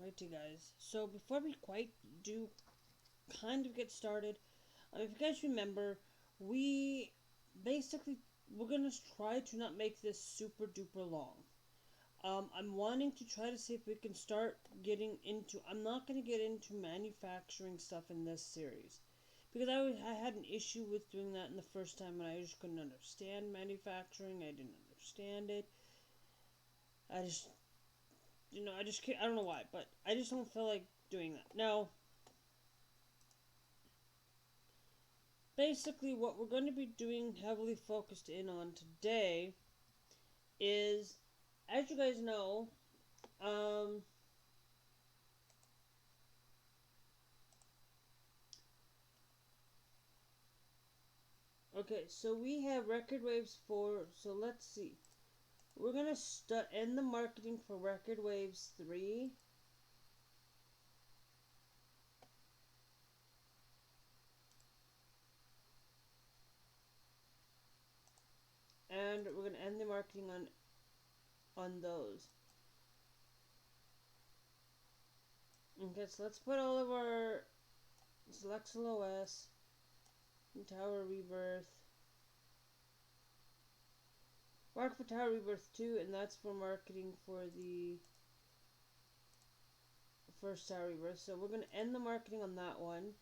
Alrighty guys, so before we quite do kind of get started, if you guys remember, we're gonna try to not make this super duper long. I'm wanting to try to see if we can start getting into, I'm not going to get into manufacturing stuff in this series, because I had an issue with doing that in the first time, and I just couldn't understand manufacturing. I didn't understand it. I just I don't know why, but I just don't feel like doing that. Now, basically what we're going to be doing, heavily focused in on today, is, as you guys know, okay, so we have Record Waves 4, so let's see. We're going to end the marketing for Record Waves 3. And we're going to end the marketing on those. Okay, so let's put all of our Lexel OS, Tower Rebirth, mark for Tower Rebirth 2, and that's for marketing for the first Tower Rebirth. So we're going to end the marketing on that one.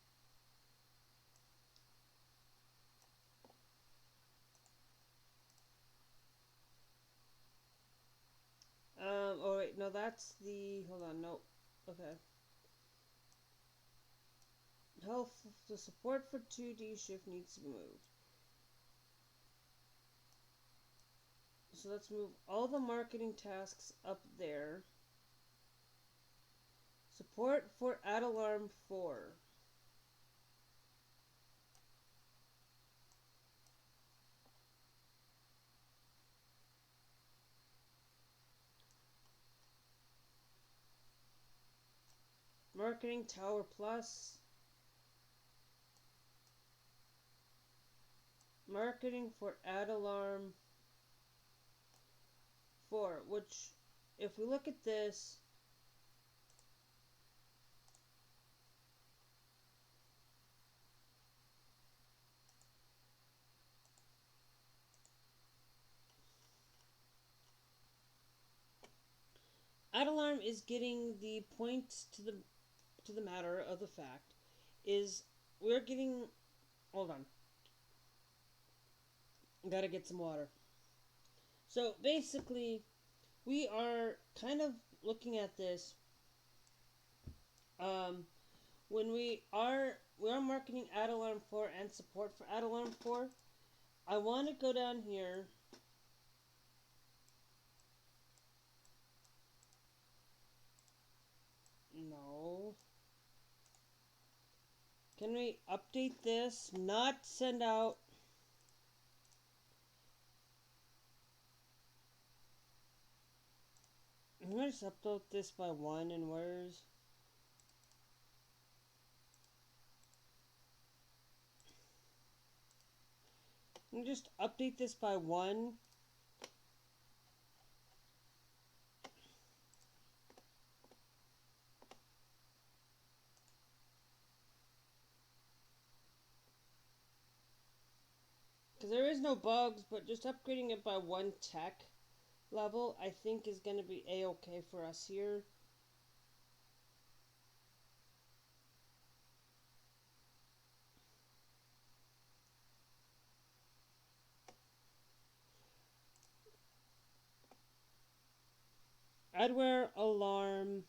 Oh wait, no, that's the, hold on, nope, okay. Health, the support for 2D shift needs to be moved. So let's move all the marketing tasks up there. Support for Add Alarm 4. Marketing Tower Plus. Marketing for Add Alarm 4, which, if we look at this, Add Alarm is getting the point to the matter of the fact is we're getting, hold on, gotta get some water. So basically, we are kind of looking at this. When we are marketing Add Alarm 4 and support for Add Alarm 4, I want to go down here. No. Can we update this? Not send out. I'm going to just upload this by 1, and where's... I'm just update this by 1. Because there is no bugs, but just upgrading it by 1 tech level, I think is going to be a-okay for us here. Adware Alarm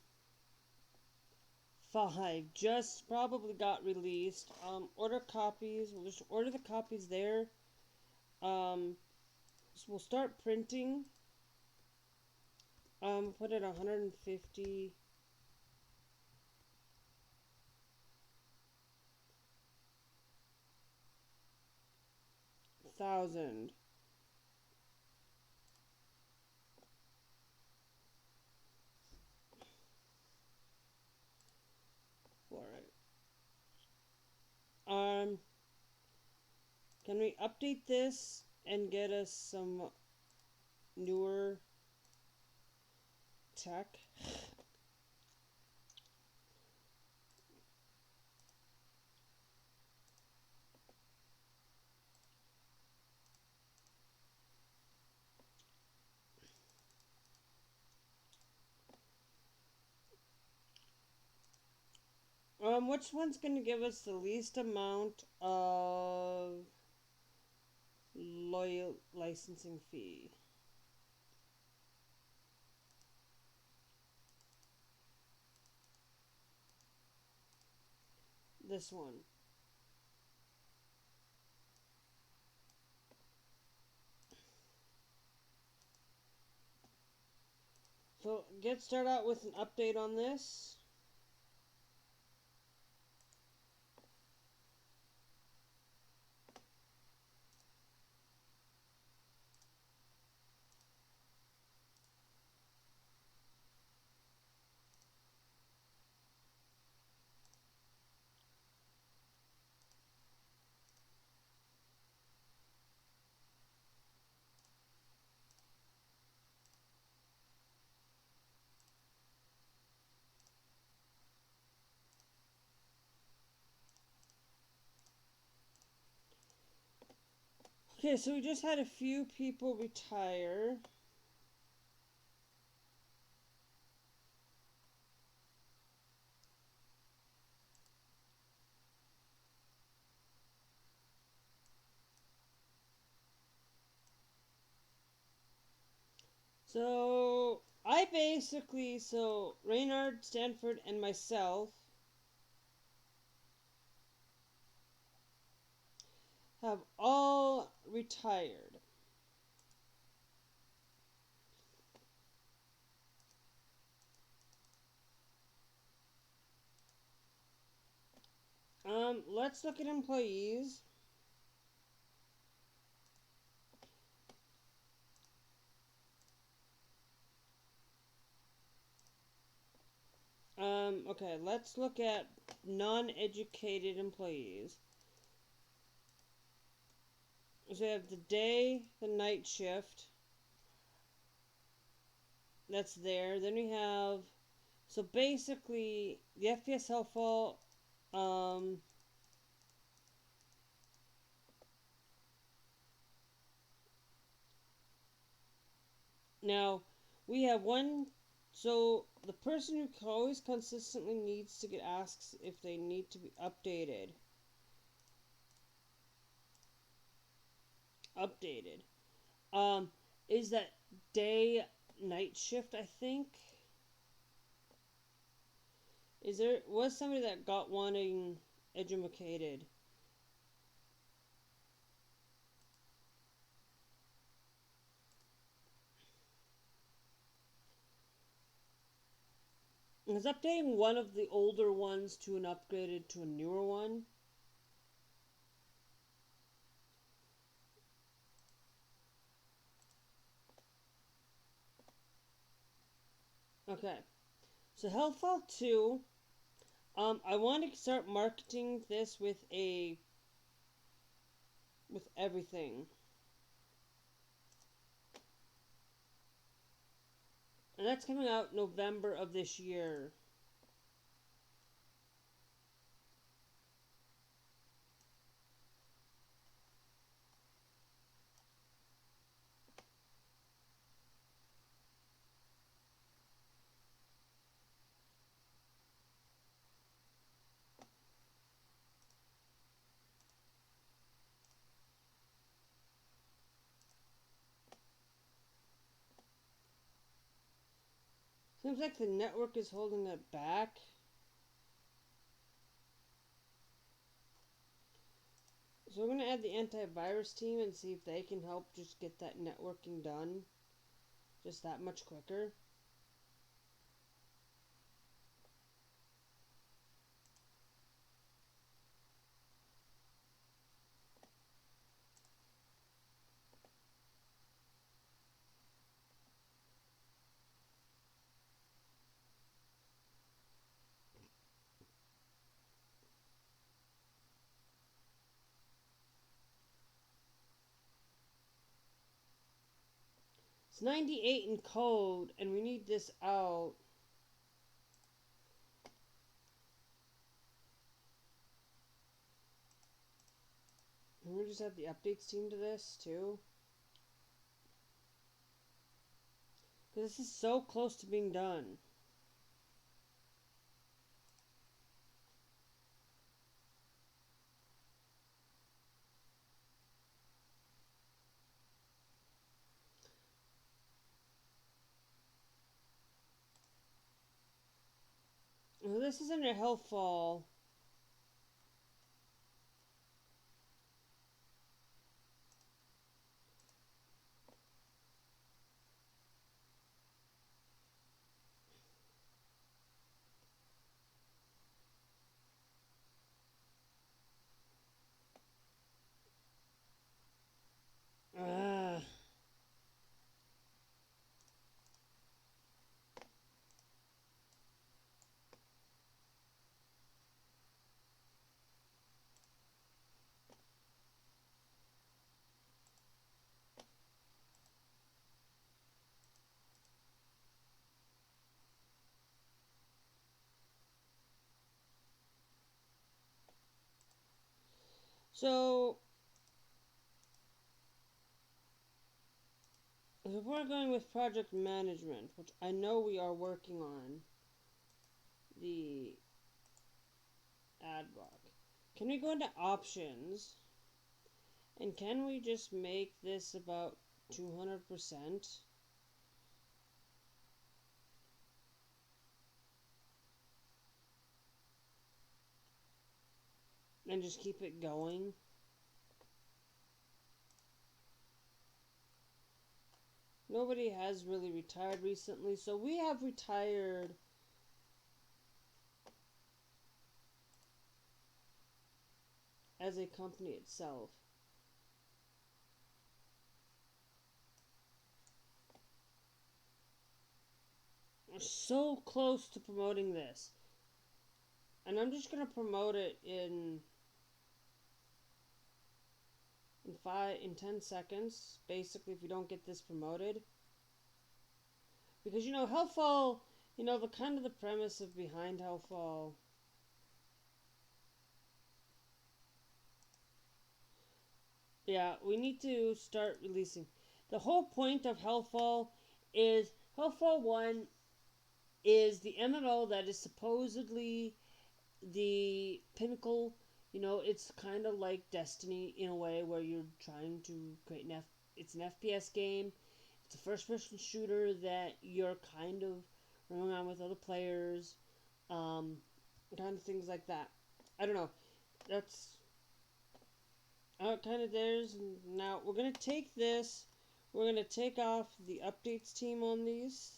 5 just probably got released. Order copies. We'll just order the copies there. So we'll start printing. Put it 150,000. Alright. Can we update this and get us some newer tech? Which one's going to give us the least amount of loyal licensing fee? This one. So get started out with an update on this. Okay, so we just had a few people retire. So Reynard, Stanford, and myself have all retired. Let's look at employees. Okay, let's look at non-educated employees. So we have the day, the night shift. That's there. Then we have, so basically, the FPS helpful, now, we have one, so the person who always consistently needs to get asked if they need to be updated. Is that day night shift, I think? Was somebody that got wanting educated? Is updating one of the older ones to an upgraded to a newer one? Okay. So Hellfall 2, I want to start marketing this with everything. And that's coming out November of this year. Seems like the network is holding it back. So we're going to add the antivirus team and see if they can help just get that networking done just that much quicker. It's 98 in code, and we need this out. And we just have the updates team to this, too. Because this is so close to being done. Well, this isn't a health fall. Ah. So, if we're going with project management, which I know we are working on, the ad block, can we go into options? And can we just make this about 200%? And just keep it going? Nobody has really retired recently, so we have retired as a company itself. We're so close to promoting this. And I'm just gonna promote it in 10 seconds, basically, if we don't get this promoted. Because, Hellfall, the kind of the premise of behind Hellfall. Yeah, we need to start releasing. The whole point of Hellfall is Hellfall 1 is the MMO that is supposedly the pinnacle. It's kind of like Destiny in a way where you're trying to create it's an FPS game. It's a first-person shooter that you're kind of running around with other players, kind of things like that. I don't know. That's kind of theirs. Now we're gonna take this. We're gonna take off the updates team on these,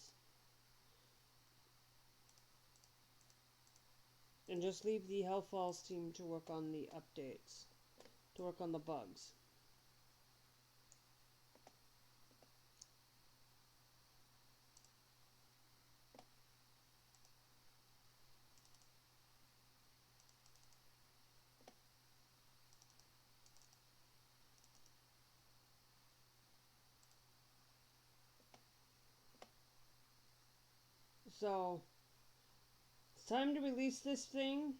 and just leave the Hellfalls team to work on the updates, to work on the bugs. So, it's time to release this thing.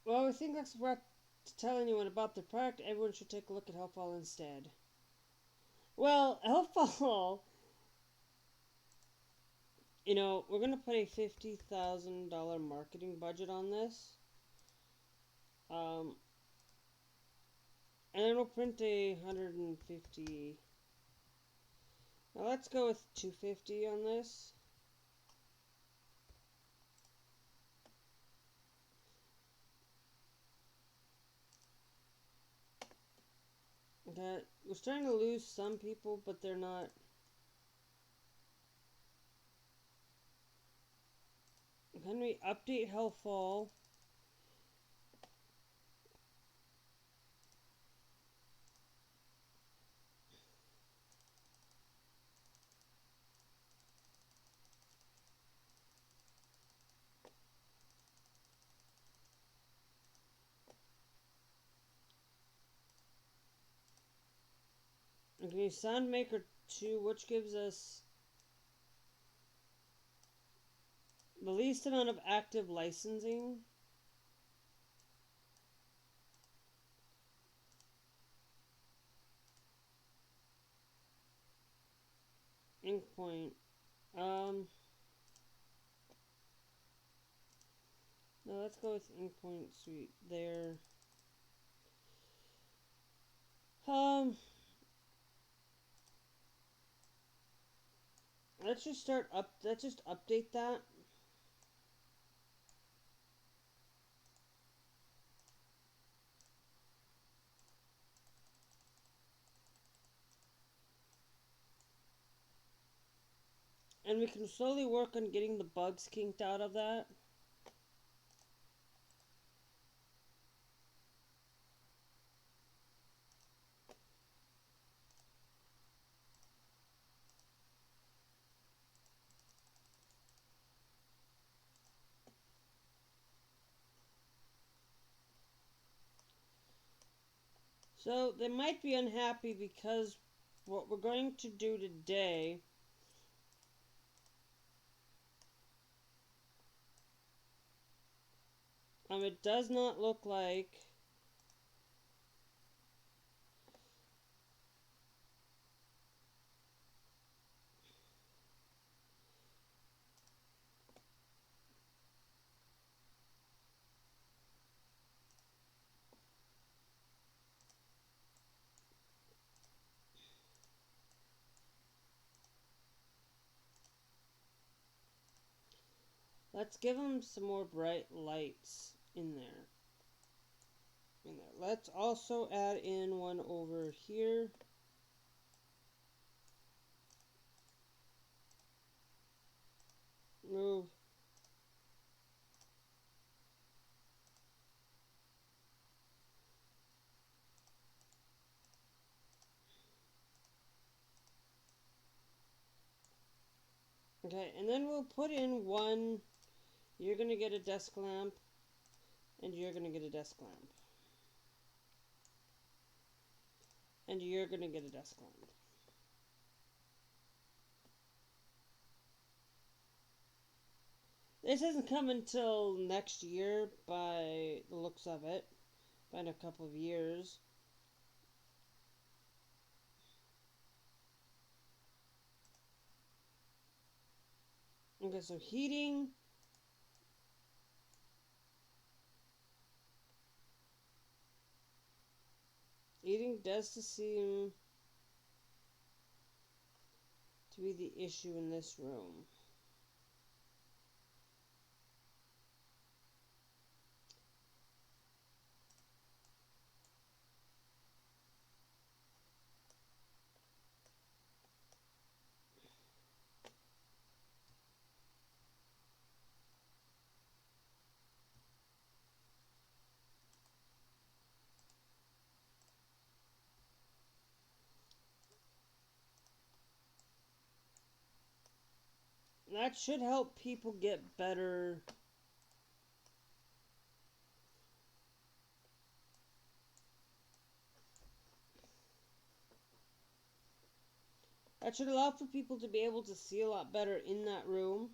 Well, I think that's what to tell anyone about the product. Everyone should take a look at Hellfall instead. Well, Hellfall, we're gonna put a $50,000 marketing budget on this. Um, and it'll print 150. Now let's go with 250 on this. Okay, we're starting to lose some people, but they're not. Can we update Hellfall? Okay, Soundmaker 2, which gives us The least amount of active licensing. Ink point. No, let's go with Ink point suite there. Let's just update that. And we can slowly work on getting the bugs kinked out of that. So they might be unhappy because what we're going to do today it does not look like let's give them some more bright lights in there. Let's also add in one over here. Move. Okay, and then we'll put in one. You're going to get a desk lamp, and you're going to get a desk lamp. And you're going to get a desk lamp. This doesn't come until next year by the looks of it. By in a couple of years. Okay, so heating. Heating does seem to be the issue in this room. That should help people get better. That should allow for people to be able to see a lot better in that room.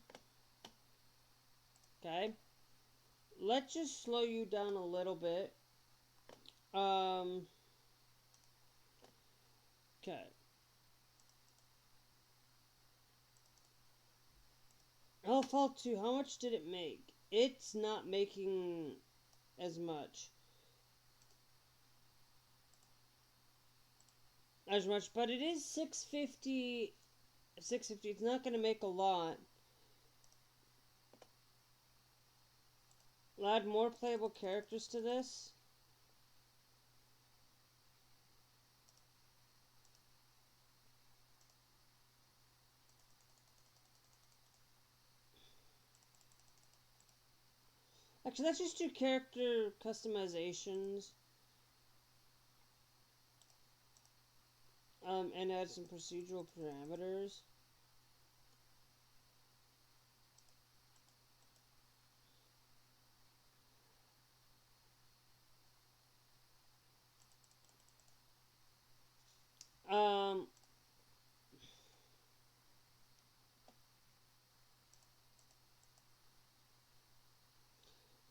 Okay. Let's just slow you down a little bit. Okay. Fall 2, how much did it make? It's not making as much. But it is 650. 650, it's not going to make a lot. I'll add more playable characters to this. Actually, let's just do character customizations. And add some procedural parameters.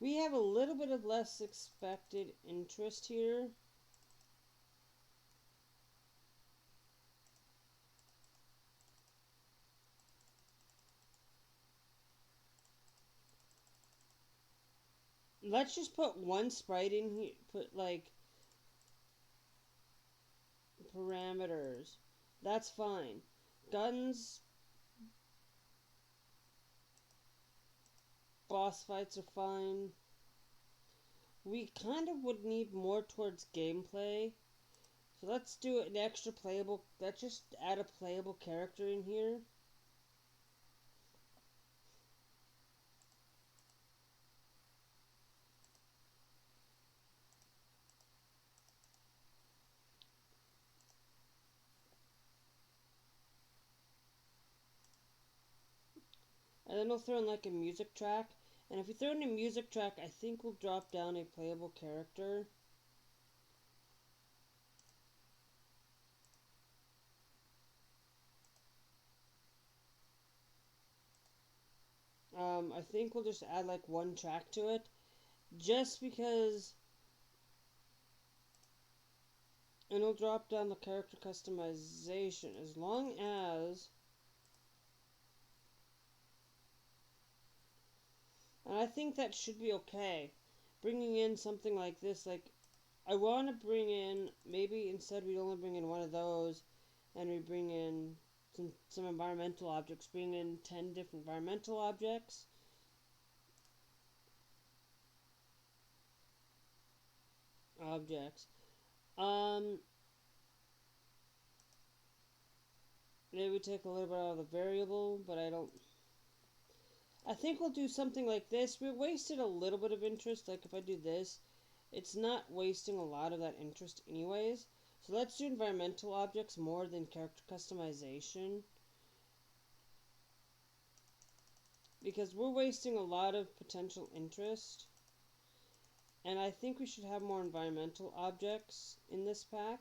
We have a little bit of less expected interest here. Let's just put one sprite in here. Put like parameters. That's fine. Guns, boss fights are fine. We kind of would need more towards gameplay. So let's do an extra playable. Let's just add a playable character in here. And then we'll throw in like a music track. And if we throw in a music track, I think we'll drop down a playable character. I think we'll just add like one track to it. Just because. And it'll drop down the character customization as long as. And I think that should be okay. Bringing in something like this, like, I want to bring in, maybe instead we only bring in one of those, and we bring in some environmental objects. Bring in 10 different environmental objects. Maybe take a little bit out of the variable, but I think we'll do something like this. We wasted a little bit of interest. Like if I do this, it's not wasting a lot of that interest anyways. So let's do environmental objects more than character customization. Because we're wasting a lot of potential interest. And I think we should have more environmental objects in this pack.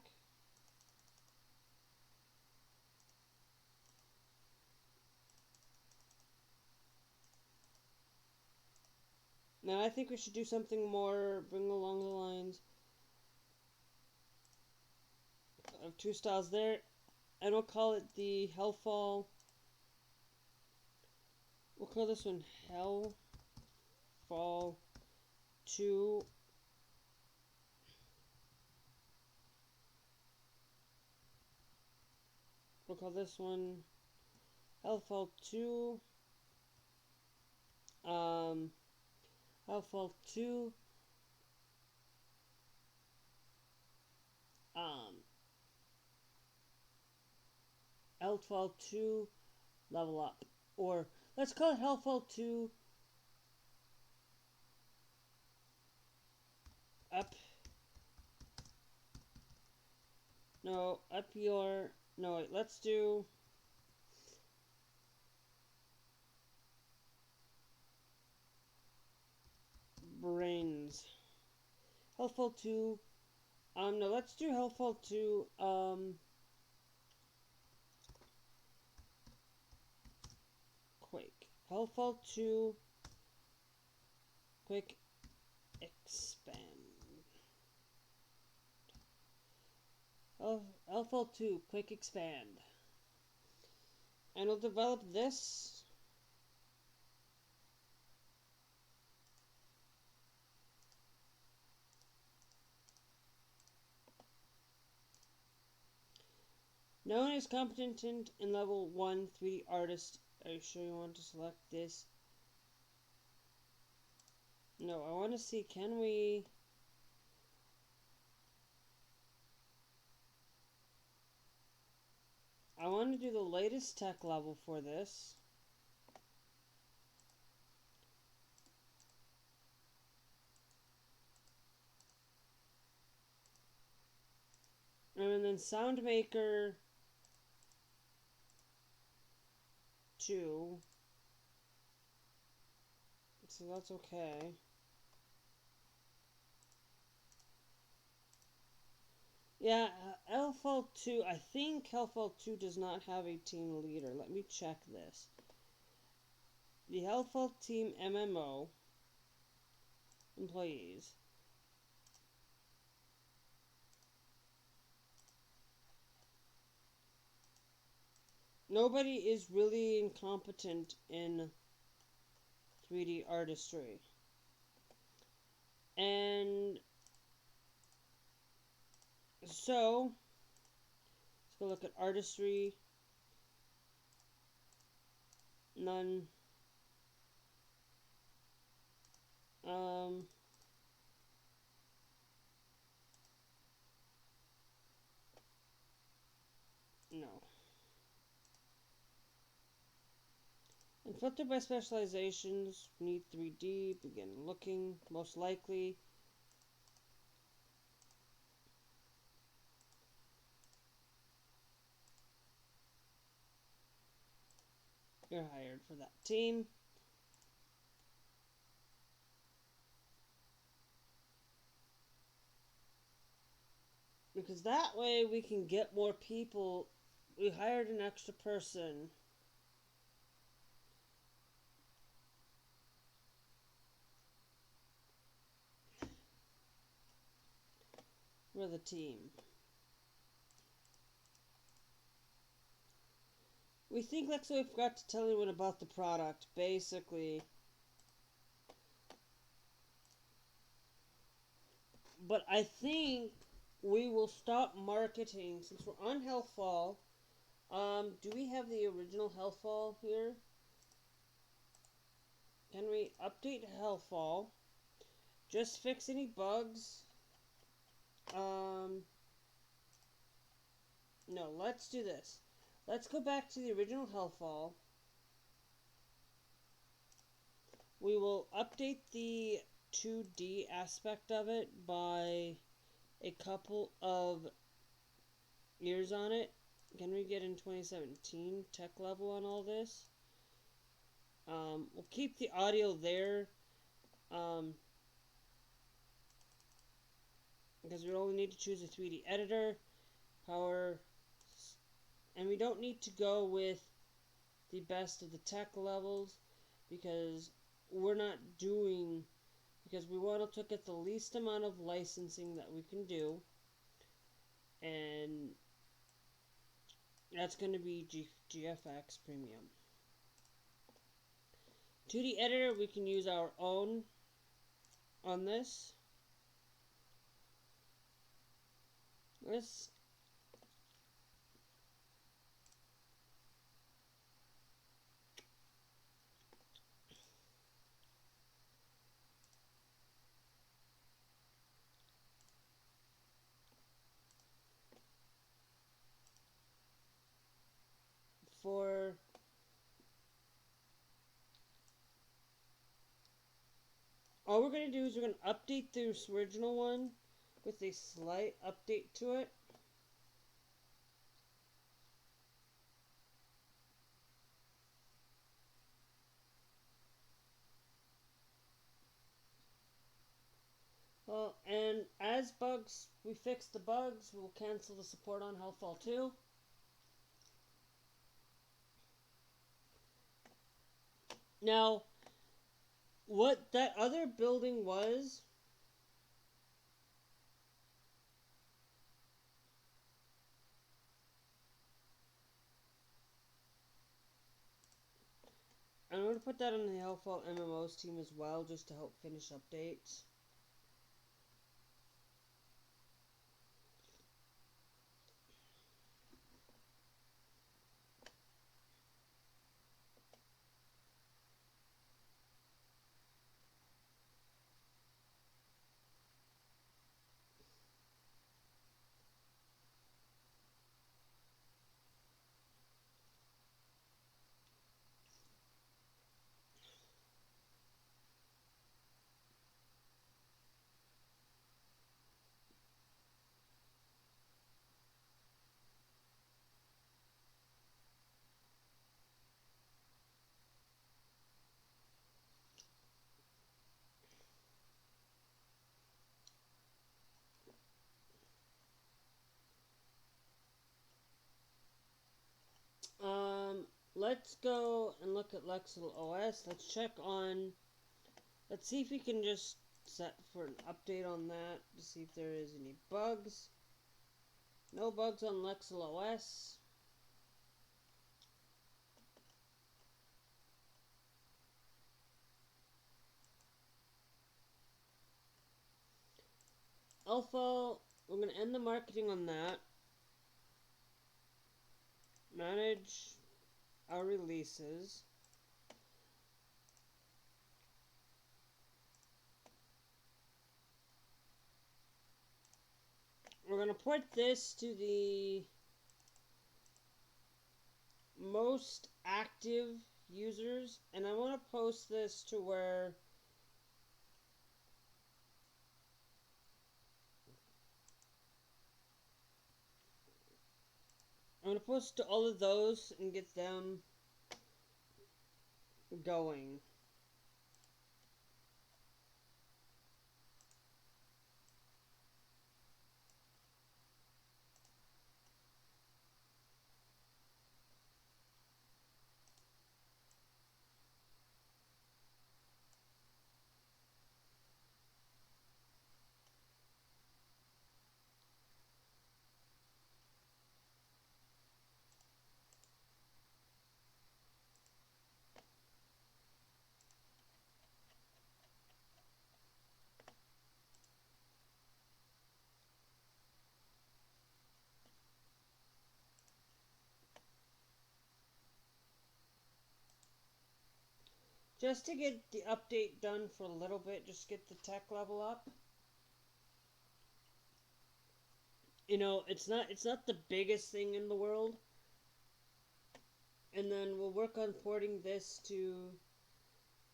Now I think we should do something more, bring along the lines of two styles there. And we'll call it the Hellfall. We'll call this one Hellfall 2. We'll call this one Hellfall 2. Hellfall 2. Hellfall 2 level up. Or let's call it Hellfall 2 up. No, up your. No, wait, let's do. Brains. Hellfall 2. No, let's do Hellfall 2. Quake. Hellfall 2. Quick expand. Hellfall 2. Quick expand. And we'll develop this. Known as competent in level 1 3D artist. Are you sure you want to select this? No, I want to see, can we... I want to do the latest tech level for this. And then Soundmaker 2. So that's okay. Yeah, Hellfall 2, I think Hellfall 2 does not have a team leader. Let me check this. The Hellfall team MMO employees. Nobody is really incompetent in 3D artistry. And so, let's go look at artistry. None. No. And filter by specializations, need 3D, begin looking, most likely. You're hired for that team. Because that way we can get more people. We hired an extra person. For the team. We think that's what we forgot to tell anyone about the product, basically. But I think we will stop marketing since we're on Healthfall. Do we have the original Healthfall here? Can we update Healthfall? Just fix any bugs. No, let's do this. Let's go back to the original Healthfall. We will update the 2D aspect of it by a couple of years on it. Can we get in 2017 tech level on all this? We'll keep the audio there. Because we only need to choose a 3D editor, power, and we don't need to go with the best of the tech levels because we're not doing, because we want to get the least amount of licensing that we can do, and that's going to be GFX Premium. 2D editor, we can use our own on this. Let's for all we're going to do is we're going to update this original one with a slight update to it. Well, and as bugs, we fix the bugs, we'll cancel the support on Healthfall 2. Now, what that other building was, I'm going to put that on the Healthfall MMOs team as well, just to help finish updates. Let's go and look at Lexel OS. Let's check on, let's see if we can just set for an update on that to see if there is any bugs. No bugs on Lexel OS. Alpha, we're going to end the marketing on that. Manage our releases. We're going to port this to the most active users, and I want to post this to where I'm going to post to all of those and get them going. Just to get the update done for a little bit, just get the tech level up. You know, it's not the biggest thing in the world. And then we'll work on porting this to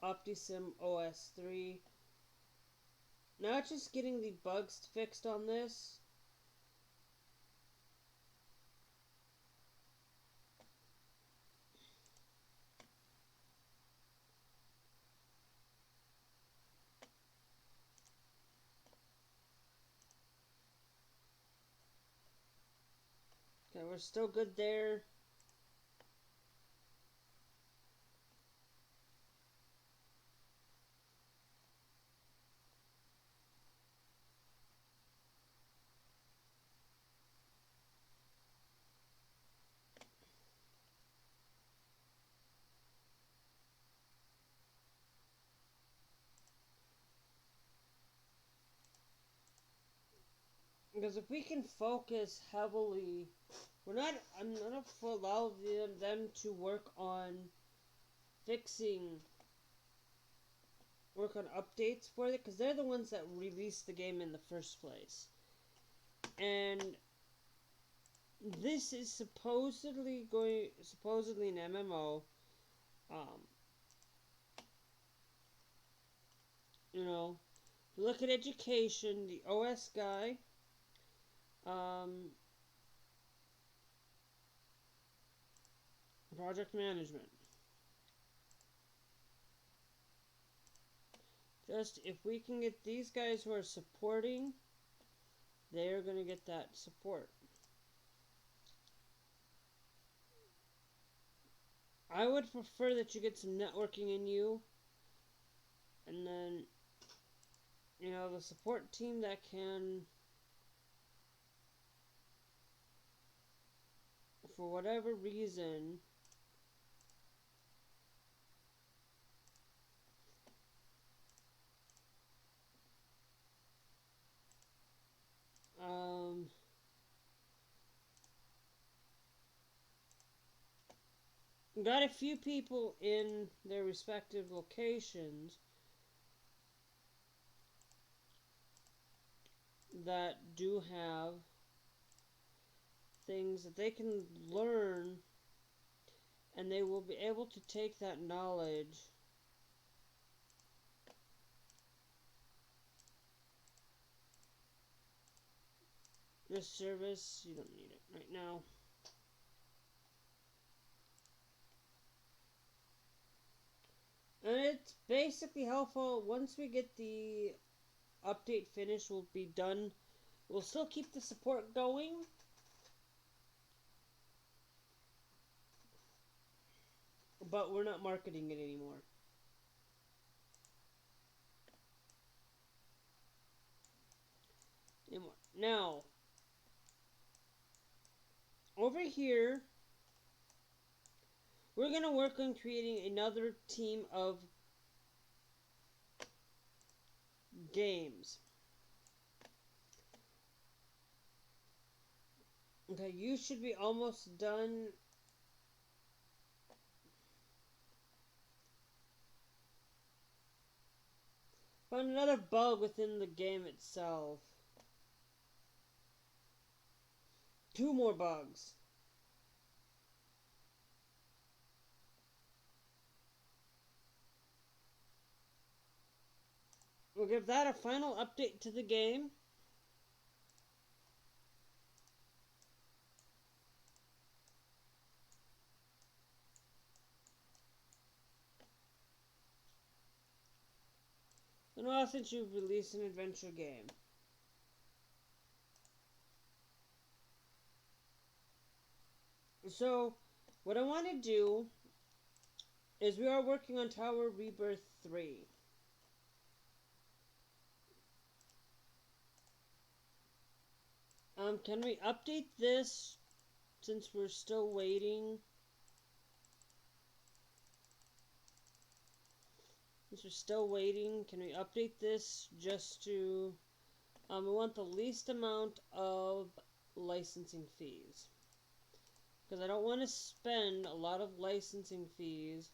OptiSim OS 3. Not just getting the bugs fixed on this. Okay, we're still good there. Because if we can focus heavily, I'm not allow them to work on work on updates for it, because they're the ones that released the game in the first place. And this is supposedly an MMO. You know, look at education, the OS guy. Project management. Just if we can get these guys who are supporting, they're going to get that support. I would prefer that you get some networking in you. And then, you know, the support team that can, for whatever reason, got a few people in their respective locations that do have things that they can learn, and they will be able to take that knowledge this service, you don't need it right now. And it's basically helpful. Once we get the update finished, we'll be done. We'll still keep the support going. But we're not marketing it anymore. now, over here, we're going to work on creating another team of games. Okay, you should be almost done. Found another bug within the game itself. 2 more bugs. We'll give that a final update to the game. Been a while since you've released an adventure game. So, what I want to do is we are working on Tower Rebirth 3. Can we update this since we're still waiting? Can we update this just to... we want the least amount of licensing fees. Because I don't want to spend a lot of licensing fees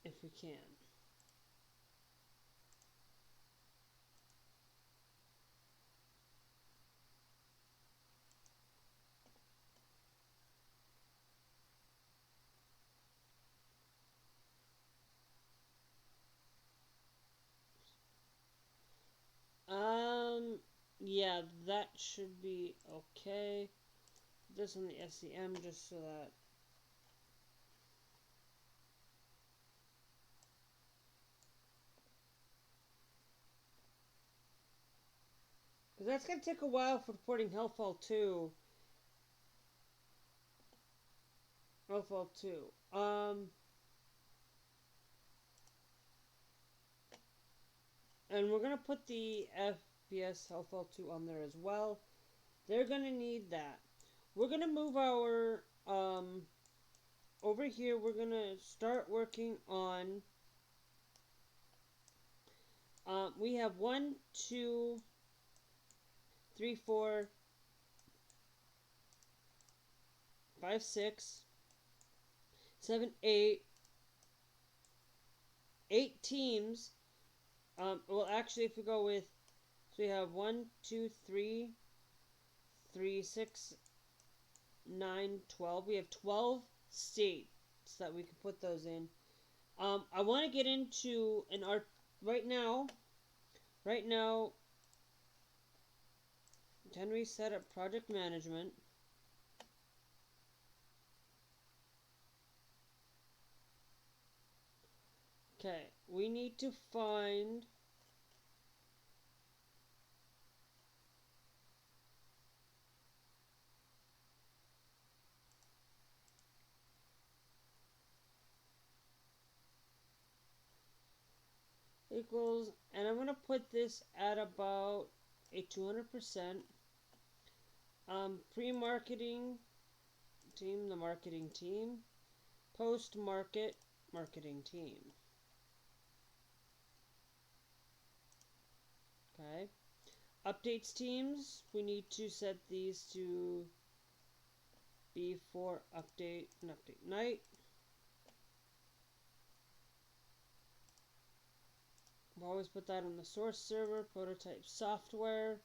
if we can. Yeah, that should be okay. This on the SEM just so that... Because that's going to take a while for porting Hellfall 2. Hellfall 2. And we're going to put the FPS Hellfall 2 on there as well. They're going to need that. We're going to move our... over here, we're going to start working on... we have 1, 2, 3, 4, 5, 6, 7, 8 teams. Well, actually, if we go with... So we have 1, 2, 3, 6, 9, 12. We have 12 states that we can put those in. I want to get into an art... Right now, can we set up project management? Okay, we need to find... equals, and I'm going to put this at about a 200%. Pre-marketing team, the marketing team. Post-market, marketing team. Okay. Updates teams, we need to set these to be for update and update night. We'll always put that on the source server, prototype software.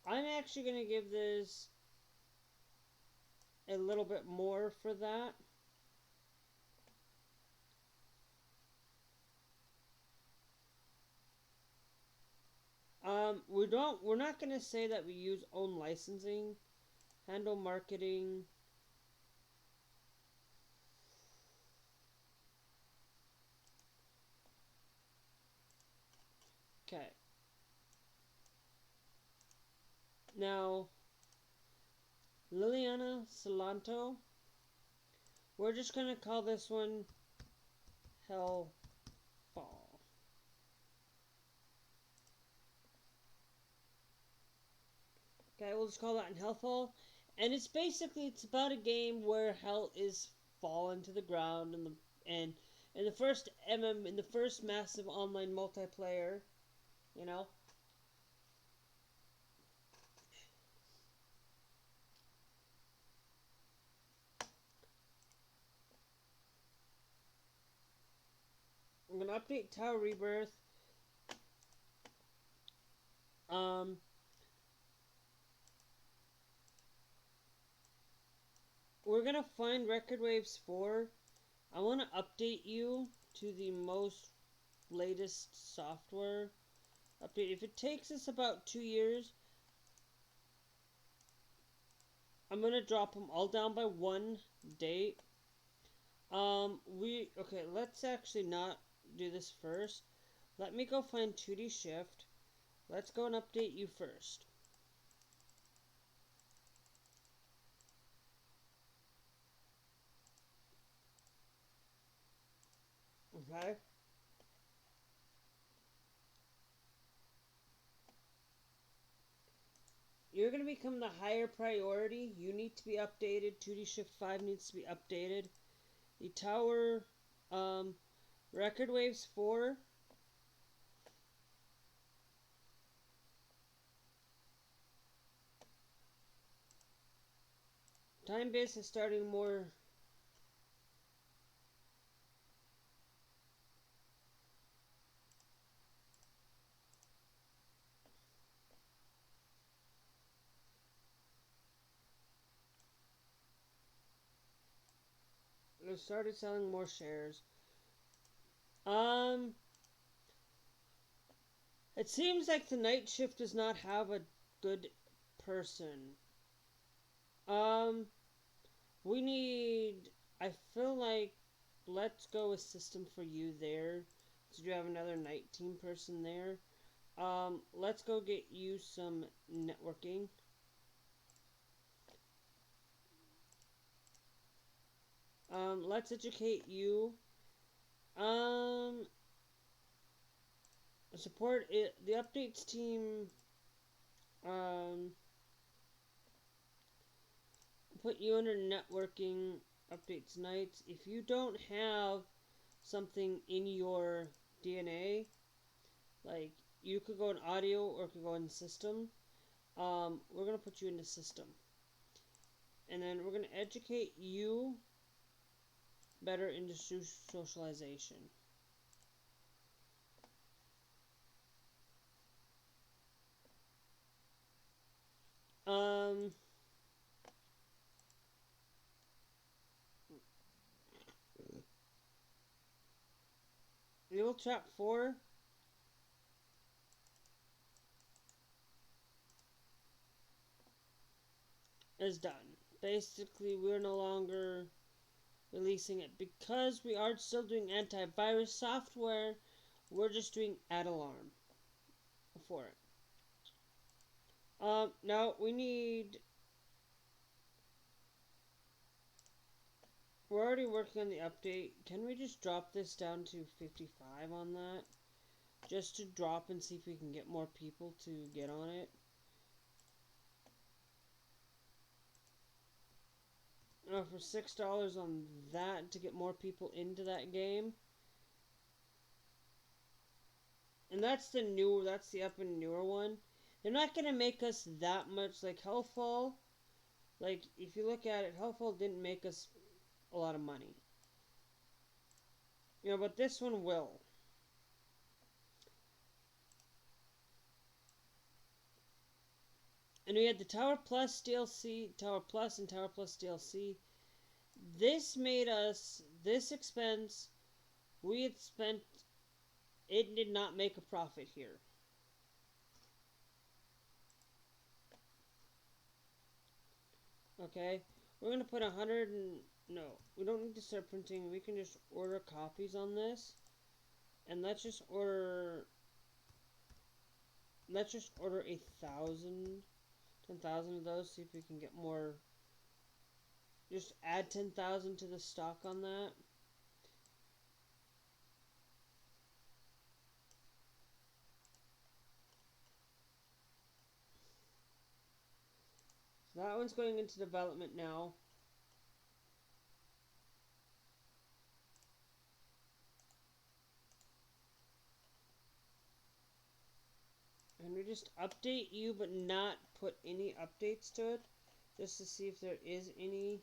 I'm actually going to give this a little bit more for that. We're not going to say that we use own licensing. Handle marketing. Okay. Now, Liliana Salanto. We're just gonna call this one Hellfall. Okay, we'll just call that in Hellfall. And it's basically it's about a game where hell is fallen to the ground and in the first in the first massive online multiplayer, you know. I'm gonna update Tower Rebirth. Um we're gonna find Record Waves 4. I wanna update you to the most latest software update. If it takes us about 2 years, I'm gonna drop them all down by one date. Okay, let's actually not do this first. Let me go find 2D Shift. Let's go and update you first. Okay. You're going to become the higher priority. You need to be updated. 2D Shift 5 needs to be updated. The tower, Record Waves 4. Time base is starting more. They started selling more shares. It seems like the night shift does not have a good person. We need. I feel like let's go with system for you there. So you have another night team person there. Let's go get you some networking. Let's educate you. Um, support it. The updates team. Um, put you under networking updates nights. If you don't have something in your DNA, like you could go in audio or could go in system. We're gonna put you in the system, and then we're gonna educate you better into socialization. Um, Little Trap 4 is done. Basically, we're no longer releasing it because we are still doing antivirus software. We're just doing add alarm for it. Now we need. We're already working on the update. Can we just drop this down to 55 on that? Just to drop and see if we can get more people to get on it. For $6 on that to get more people into that game. And that's the up and newer one. They're not gonna make us that much like Hellfall. Like if you look at it, Hellfall didn't make us a lot of money. But this one will. And we had the Tower Plus DLC, Tower Plus and Tower Plus DLC. This made us, this expense, we had spent, it did not make a profit here. Okay, we're going to put 100 and, no, we don't need to start printing. We can just order copies on this. And let's just order 1,000, 10,000 of those, see if we can get more just add 10,000 to the stock on that. So that one's going into development now. And we just update you, but not put any updates to it, just to see if there is anything.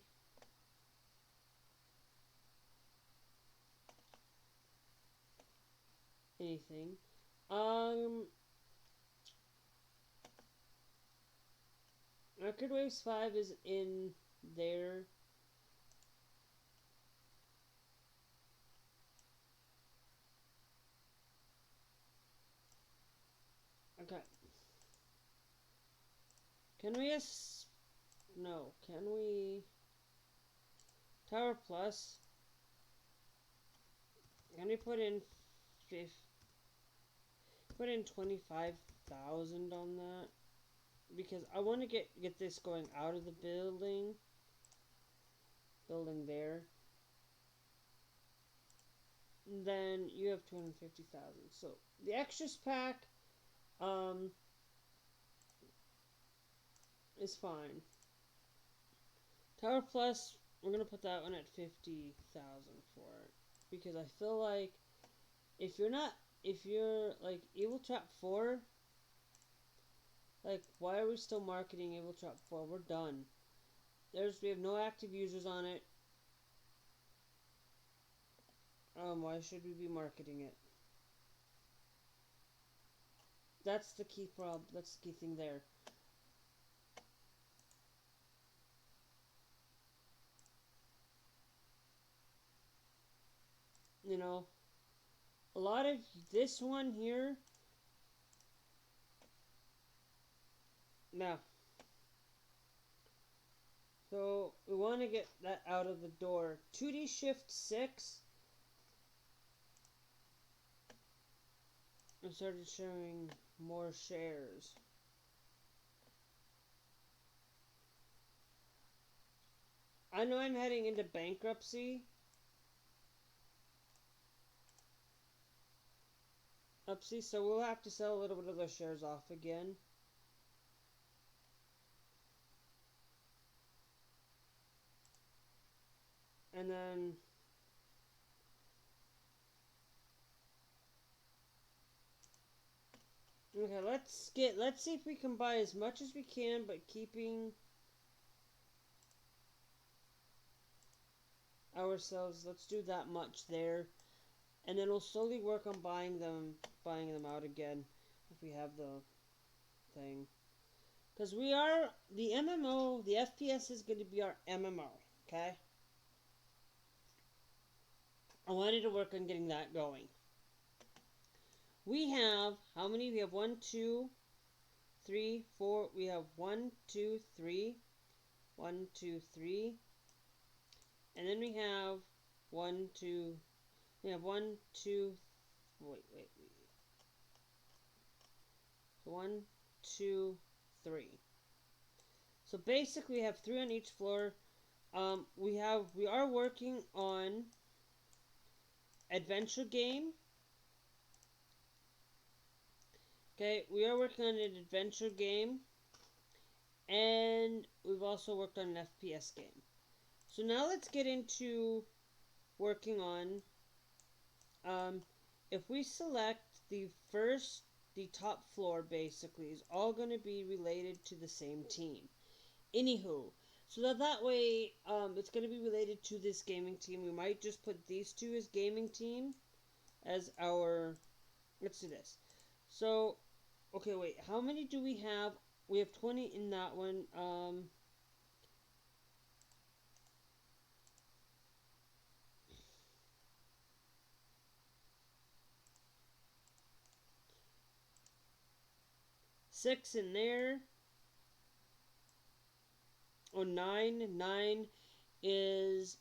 Record Waves 5 is in there. Okay. Can we no, can we Tower Plus? Can we put in 25,000 on that? Because I want to get this going out of the building there. And then you have 250,000. So the extras pack is fine. Tower Plus, we're gonna put that one at 50,000 for it, because I feel like if you're like Evil Trap 4, like, why are we still marketing Evil Trap 4? We're done. We have no active users on it. Why should we be marketing it? That's the key problem. That's the key thing there. You know, a lot of this one here. Now, so we want to get that out of the door. 2D Shift 6. I started showing more shares. I know I'm heading into bankruptcy. So we'll have to sell a little bit of those shares off again. And then okay, let's see if we can buy as much as we can, but keeping ourselves. Let's do that much there, and then we'll slowly work on buying them out again if we have the thing. Because we are the MMO, the FPS is going to be our MMO. Okay. I wanted to work on getting that going. We have, how many? We have 1, 2, 3, 4. We have 1, 2, 3. 1, 2, 3. And then we have 1, 2. We have 1, 2. Wait. So 1, 2, 3. So basically we have 3 on each floor. We are working on adventure game. Okay, we are working on an adventure game, and we've also worked on an FPS game. So now let's get into working on, if we select the top floor, basically, is all going to be related to the same team. Anywho, so that way, it's going to be related to this gaming team. We might just put these two as gaming team as our, let's do this. So, okay, wait, how many do we have? We have 20 in that one. 6 in there. Oh, 9. 9 is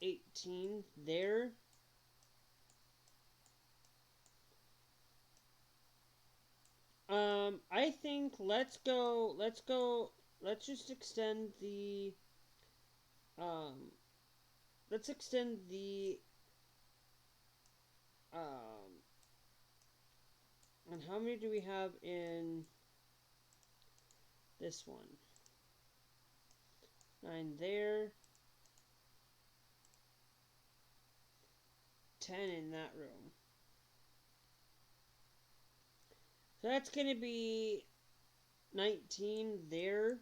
18 there. I think let's just extend the let's extend the, um, and how many do we have in this one? 9 there. 10 in that room. So that's going to be 19 there.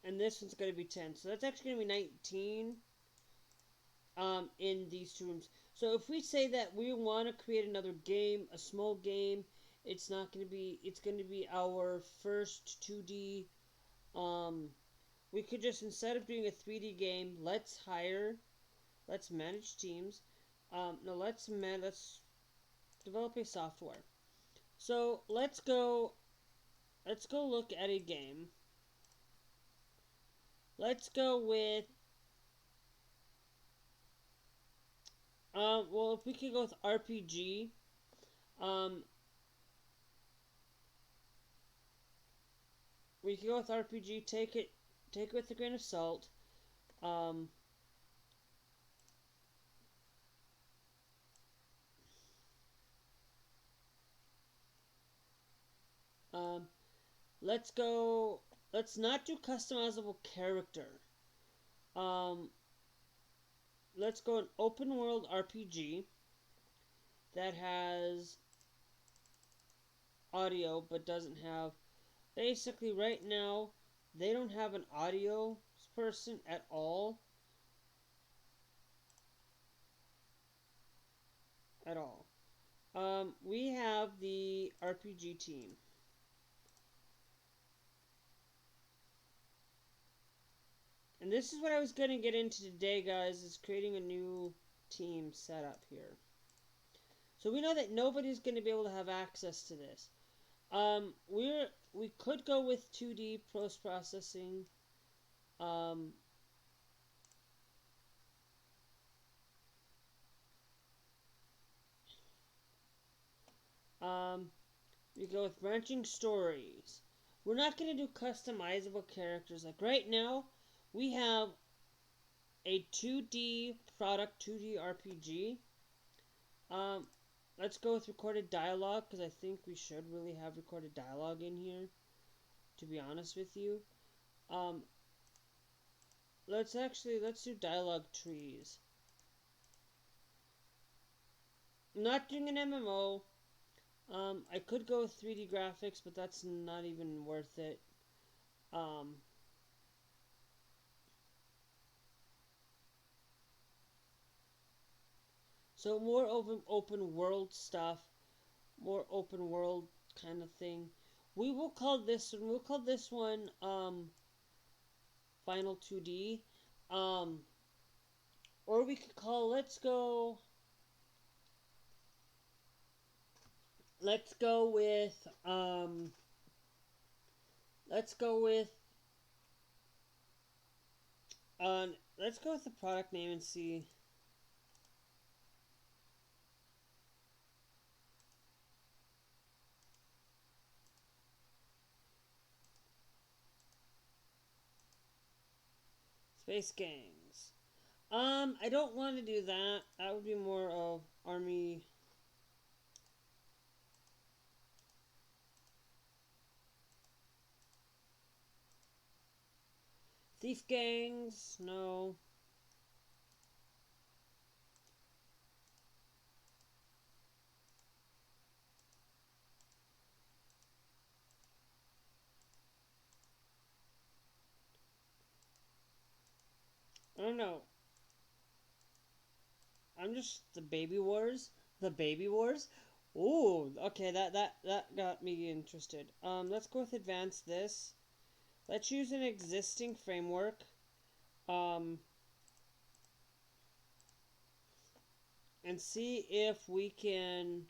And this one's going to be 10. So that's actually going to be 19 in these two rooms. So if we say that we want to create another game, a small game, it's not going to be, it's going to be our first 2D. We could just, instead of doing a 3D game, let's manage teams. No, let's develop a software. So let's go look at a game. Let's go with, well, if we could go with RPG, we could go with RPG, take it with a grain of salt. Let's not do customizable character. Let's go an open world RPG that has audio but doesn't have, basically right now, they don't have an audio person at all. At all. We have the RPG team. And this is what I was going to get into today, guys, is creating a new team setup here. So we know that nobody's going to be able to have access to this. We could go with 2D post-processing. We go with branching stories. We're not going to do customizable characters. Like right now, we have a 2D product, 2D RPG. Let's go with recorded dialogue, because I think we should really have recorded dialogue in here, to be honest with you. Let's do dialogue trees. I'm not doing an MMO. I could go with 3D graphics, but that's not even worth it. So more open world stuff, more open world kind of thing. We'll call this one Final 2D. Or we could call, let's go with let's go with the product name and see. Space Gangs. I don't want to do that. That would be more of Army. Thief Gangs, no. I don't know. I'm just the Baby Wars. The Baby Wars. Ooh, okay, that got me interested. Let's go with advance this. Let's use an existing framework. And see if we can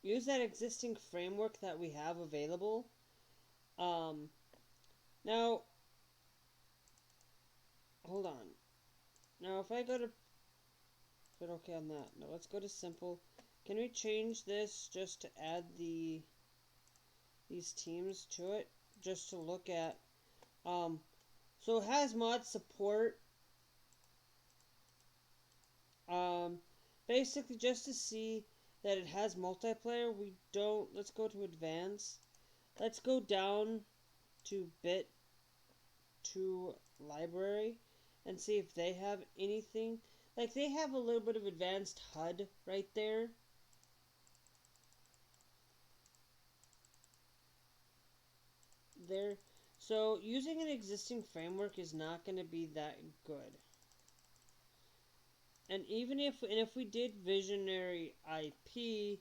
use that existing framework that we have available. Now, hold on. Now, if I go to Put OK on that. Now let's go to simple. Can we change this just to add these teams to it? Just to look at. So it has mod support. Basically just to see that it has multiplayer. We don't. Let's go to advanced. Let's go down to bit to library and see if they have anything. Like they have a little bit of advanced HUD right there. There. So using an existing framework is not going to be that good. And even if we did visionary IP,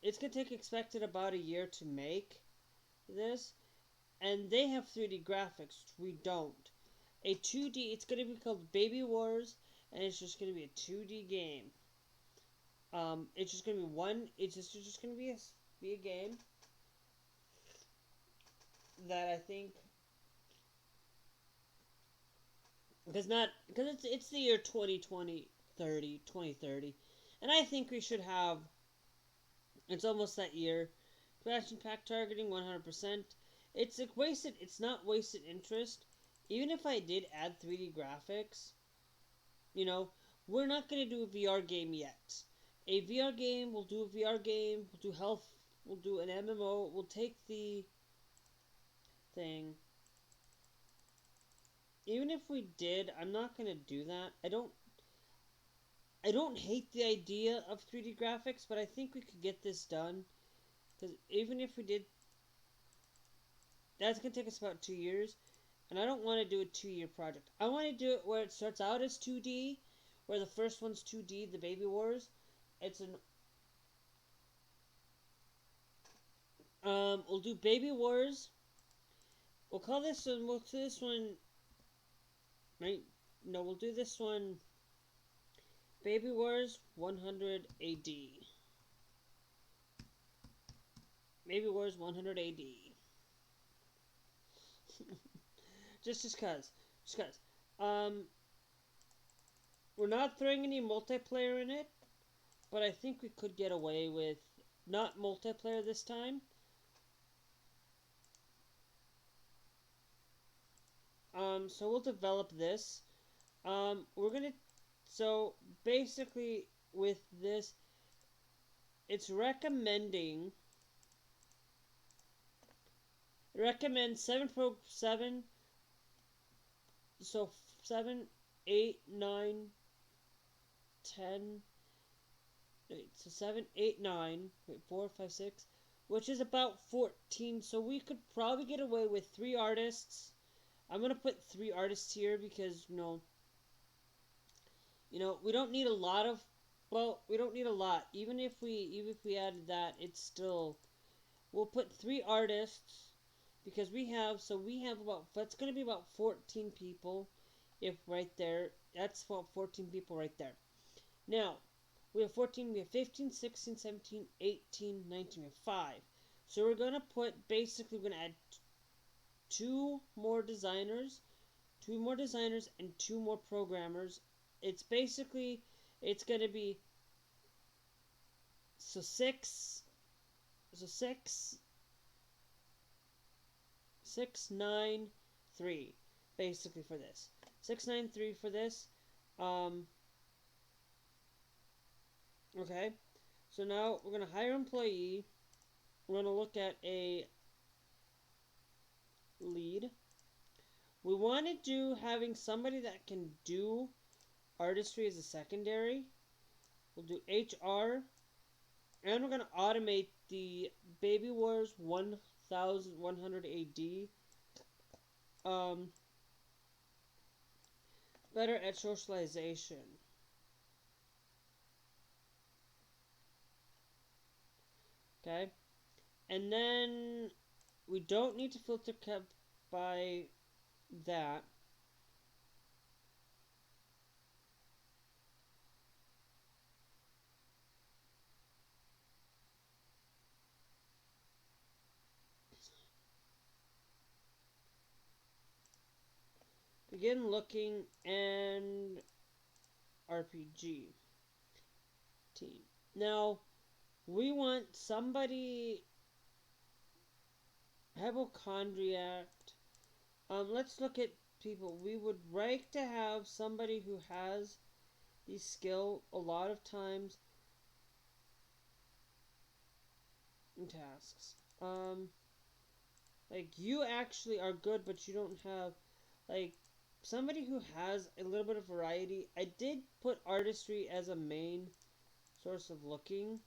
it's going to take expected about a year to make this. And they have 3D graphics. We don't. A 2D, it's going to be called Baby Wars, and it's just going to be a 2D game. It's just going to be one, it's just going to be a game that I think, because it's the year 2030, and I think we should have, it's almost that year, expansion pack targeting 100%. It's not wasted interest. Even if I did add 3D graphics, you know, we're not going to do a VR game yet. A VR game, we'll do a VR game, we'll do health, we'll do an MMO, we'll take the thing. Even if we did, I'm not going to do that. I don't hate the idea of 3D graphics, but I think we could get this done. Because even if we did, that's going to take us about 2 years. And I don't want to do a 2-year project. I want to do it where it starts out as 2D, where the first one's 2D, the Baby Wars. We'll do Baby Wars. We'll do this one, right? No, we'll do this one, Baby Wars 100 AD. Baby Wars 100 AD. just cause. We're not throwing any multiplayer in it, but I think we could get away with not multiplayer this time. So we'll develop this. So basically with this, it's recommends 7, so 7, 8, 9, 10, wait, so 7, 8, 9, wait, 4, 5, 6, which is about 14, so we could probably get away with 3 artists. I'm going to put 3 artists here because, we don't need a lot of, we don't need a lot. Even if we added that, it's still, we'll put 3 artists because that's going to be about 14 people, if right there, that's about 14 people right there. Now, we have 15, 16, 17, 18, 19, and 5. So we're going to we're going to add 2 more designers, and 2 more programmers. It's going to be, 6, 9, 3, basically for this. 6, 9, 3 for this. Okay. So now we're going to hire employee. We're going to look at a lead. We want to do having somebody that can do artistry as a secondary. We'll do HR. And we're going to automate the Baby Wars 1100 AD. Better at socialization. Okay. And then we don't need to filter cap by that. begin looking and RPG team. Now, we want somebody hypochondriac. Let's look at people. We would like to have somebody who has the skill a lot of times in tasks. Like you actually are good, but you don't have like somebody who has a little bit of variety. I did put artistry as a main source of looking.